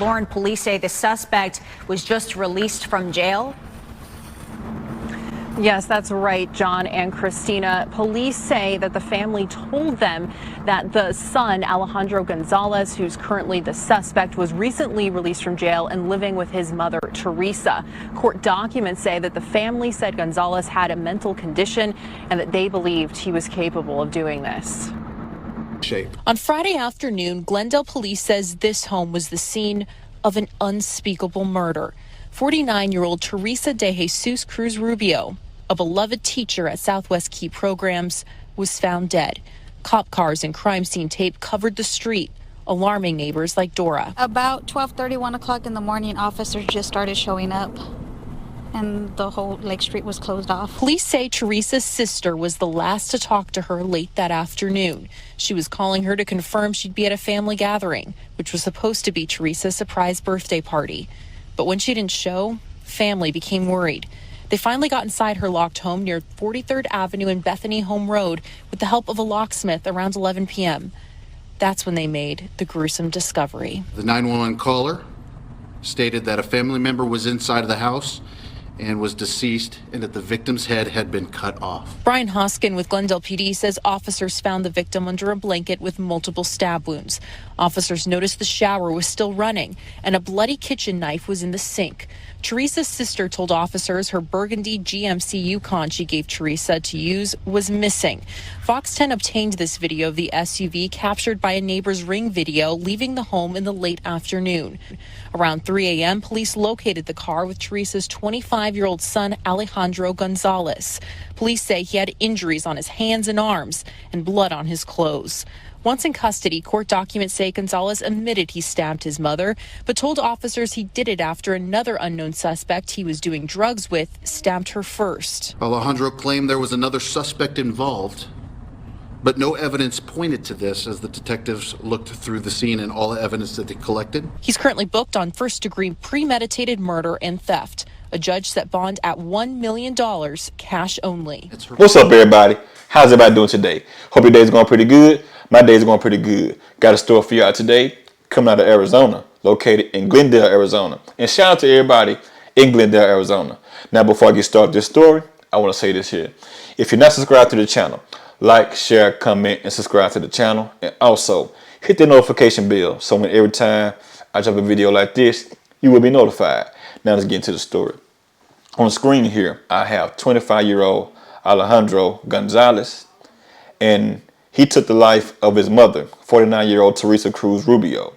Lauren, police say the suspect was just released from jail. Yes, that's right, John and Christina. Police say that the family told them that the son, Alejandro Gonzalez, who's currently the suspect, was recently released from jail and living with his mother, Teresa. Court documents say that the family said Gonzalez had a mental condition and that they believed he was capable of doing this. On Friday afternoon, Glendale police says this home was the scene of an unspeakable murder. 49-year-old Teresa de Jesus Cruz Rubio, a beloved teacher at Southwest Key Programs, was found dead. Cop cars and crime scene tape covered the street, alarming neighbors like Dora. About 12:30, 1 o'clock in the morning, officers just started showing up, and the whole street was closed off. Police say Teresa's sister was the last to talk to her late that afternoon. She was calling her to confirm she'd be at a family gathering, which was supposed to be Teresa's surprise birthday party. But when she didn't show, family became worried. They finally got inside her locked home near 43rd Avenue and Bethany Home Road with the help of a locksmith around 11 p.m. That's when they made the gruesome discovery. The 911 caller stated that a family member was inside of the house and was deceased and that the victim's head had been cut off. Brian Hoskin with Glendale PD says officers found the victim under a blanket with multiple stab wounds. Officers noticed the shower was still running and a bloody kitchen knife was in the sink. Teresa's sister told officers her burgundy GMC Yukon she gave Teresa to use was missing. Fox 10 obtained this video of the SUV captured by a neighbor's Ring video leaving the home in the late afternoon. Around 3 a.m., police located the car with Teresa's 25-year-old son, Alejandro Gonzalez. Police say he had injuries on his hands and arms and blood on his clothes. Once in custody, court documents say Gonzalez admitted he stabbed his mother, but told officers he did it after another unknown suspect he was doing drugs with stabbed her first. Alejandro claimed there was another suspect involved, but no evidence pointed to this as the detectives looked through the scene and all the evidence that they collected. He's currently booked on first-degree premeditated murder and theft. A judge set bond at $1 million, cash only. What's up, everybody? How's everybody doing today? Hope your day's going pretty good. My day's going pretty good. Got a story for y'all today, coming out of Arizona, located in Glendale, Arizona. And shout out to everybody in Glendale, Arizona. Now, before I get started this story, I want to say this here. If you're not subscribed to the channel, like, share, comment, and subscribe to the channel. And also, hit the notification bell so when every time I drop a video like this, you will be notified. Now let's get into the story. On the screen here, I have 25-year-old Alejandro Gonzalez, and he took the life of his mother, 49-year-old Teresa Cruz Rubio.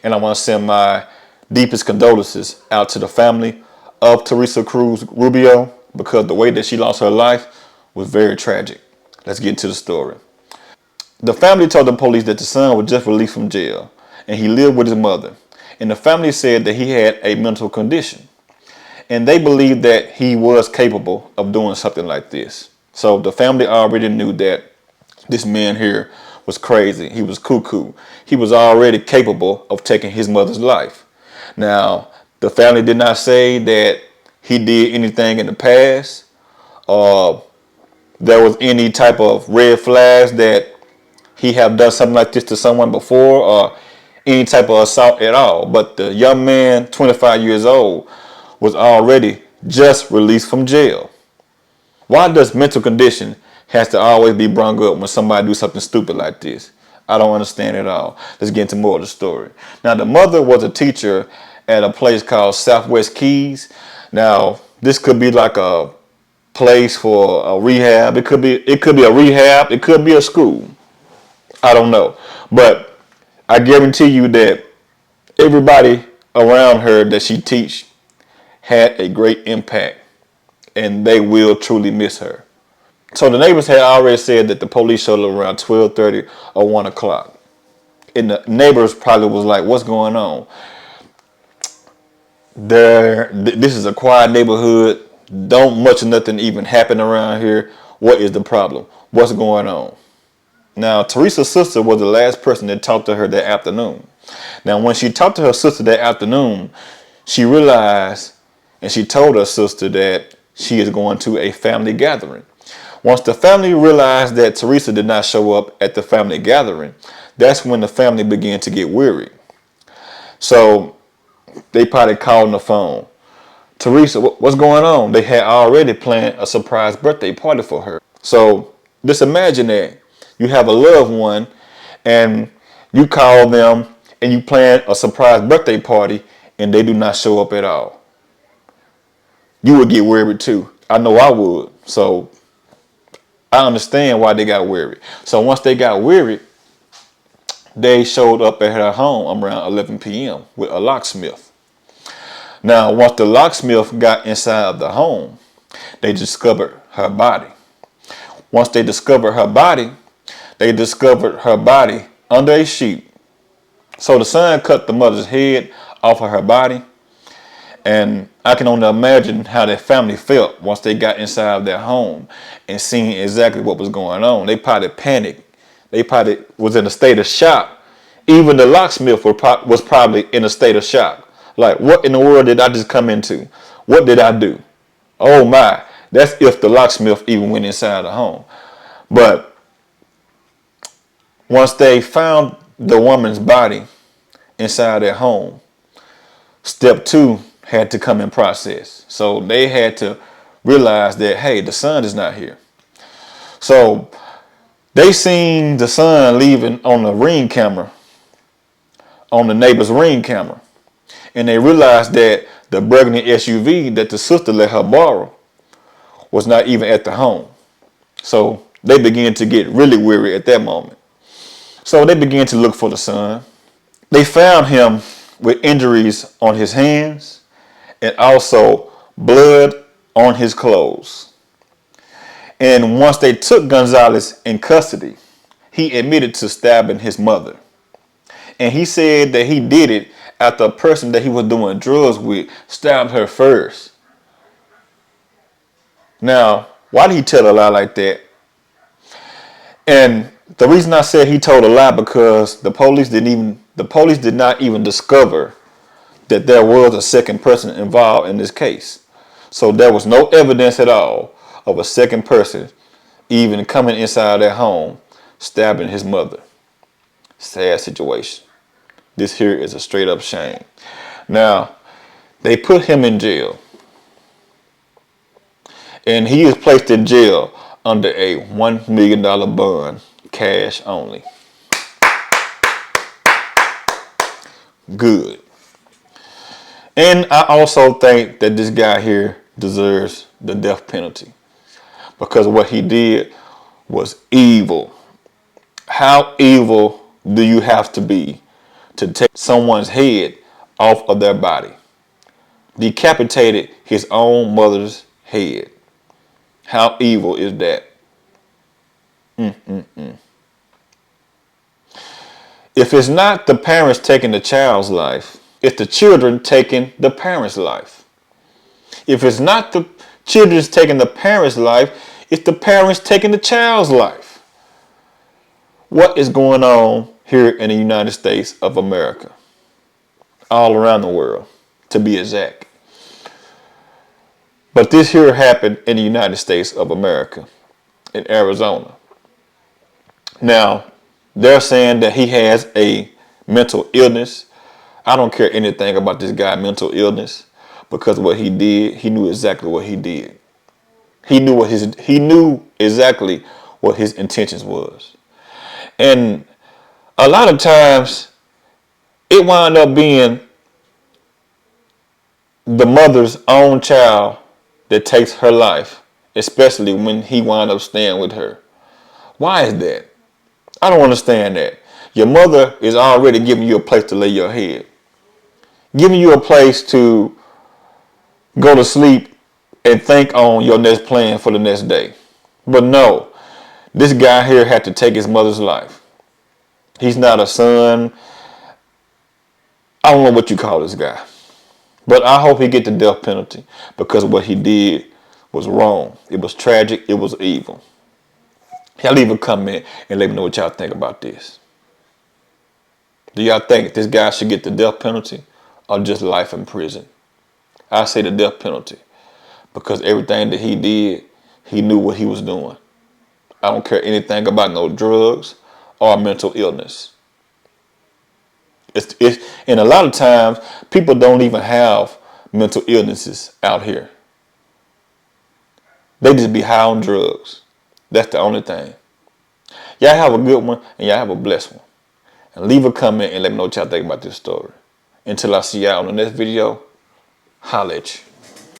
And I want to send my deepest condolences out to the family of Teresa Cruz Rubio because the way that she lost her life was very tragic. Let's get into the story. The family told the police that the son was just released from jail and he lived with his mother. And the family said that he had a mental condition. And they believed that he was capable of doing something like this. So the family already knew that this man here was crazy. He was cuckoo. He was already capable of taking his mother's life. Now, the family did not say that he did anything in the past or there was any type of red flags that he have done something like this to someone before or any type of assault at all. But the young man, 25 years old, was already just released from jail. Why does mental condition has to always be brung up when somebody do something stupid like this? I don't understand at all. Let's get into more of the story. Now, the mother was a teacher at a place called Southwest Keys. Now, this could be like a place for a rehab. It could be a rehab. It could be a school. I don't know. But I guarantee you that everybody around her that she teach had a great impact, and they will truly miss her. So the neighbors had already said that the police showed up around 12:30 or 1 o'clock. And the neighbors probably was like, what's going on? This is a quiet neighborhood. Don't much of nothing even happen around here. What is the problem? What's going on? Now, Teresa's sister was the last person that talked to her that afternoon. Now, when she talked to her sister that afternoon, she realized and she told her sister that she is going to a family gathering. Once the family realized that Teresa did not show up at the family gathering, that's when the family began to get weary. So They probably called on the phone. Teresa, what's going on? They had already planned a surprise birthday party for her. So just imagine that you have a loved one and you call them and you plan a surprise birthday party and they do not show up at all. You would get worried too. I know I would. So I understand why they got worried. So once they got worried, they showed up at her home around 11 p.m. with a locksmith. Now, once the locksmith got inside of the home, they discovered her body. Once they discovered her body under a sheet. So the son cut the mother's head off of her body. And I can only imagine how their family felt once they got inside of their home and seen exactly what was going on. They probably panicked. They probably was in a state of shock. Even the locksmith was probably in a state of shock. Like, what in the world did I just come into? What did I do? Oh my, that's if the locksmith even went inside the home. But once they found the woman's body inside their home, step 2 had to come in process. So they had to realize that, hey, the son is not here. So they seen the son leaving on the ring camera, on the neighbor's ring camera. And they realized that the burgundy SUV that the sister let her borrow was not even at the home. So they began to get really weary at that moment. So they began to look for the son. They found him with injuries on his hands and also blood on his clothes. And once they took Gonzalez in custody, he admitted to stabbing his mother. And he said that he did it after a person that he was doing drugs with stabbed her first. Now, why did he tell a lie like that? And the reason I said he told a lie because the police did not even discover that there was a second person involved in this case. So there was no evidence at all of a second person even coming inside their home, stabbing his mother. Sad situation. This here is a straight up shame. Now, they put him in jail. And he is placed in jail under a $1 million bond, cash only. Good. And I also think that this guy here deserves the death penalty because what he did was evil. How evil do you have to be to take someone's head off of their body? Decapitated his own mother's head. How evil is that? If it's not the parents taking the child's life, it's the children taking the parents' life. If it's not the children taking the parents' life, it's the parents taking the child's life. What is going on here in the United States of America? All around the world, to be exact. But this here happened in the United States of America, in Arizona. Now, they're saying that he has a mental illness. I don't care anything about this guy's mental illness because what he did, he knew exactly what he did. He knew exactly what his intentions was. And a lot of times it wound up being the mother's own child that takes her life, especially when he wound up staying with her. Why is that? I don't understand that. Your mother is already giving you a place to lay your head, giving you a place to go to sleep and think on your next plan for the next day. But no, this guy here had to take his mother's life. He's not a son. I don't know what you call this guy. But I hope he get the death penalty because what he did was wrong. It was tragic. It was evil. Y'all leave a comment and let me know what y'all think about this. Do y'all think this guy should get the death penalty or just life in prison? I say the death penalty because everything that he did, he knew what he was doing. I don't care anything about no drugs or mental illness. And a lot of times people don't even have mental illnesses out here. They just be high on drugs. That's the only thing. Y'all have a good one and y'all have a blessed one. And leave a comment and let me know what y'all think about this story. Until I see y'all on the next video, holla at you.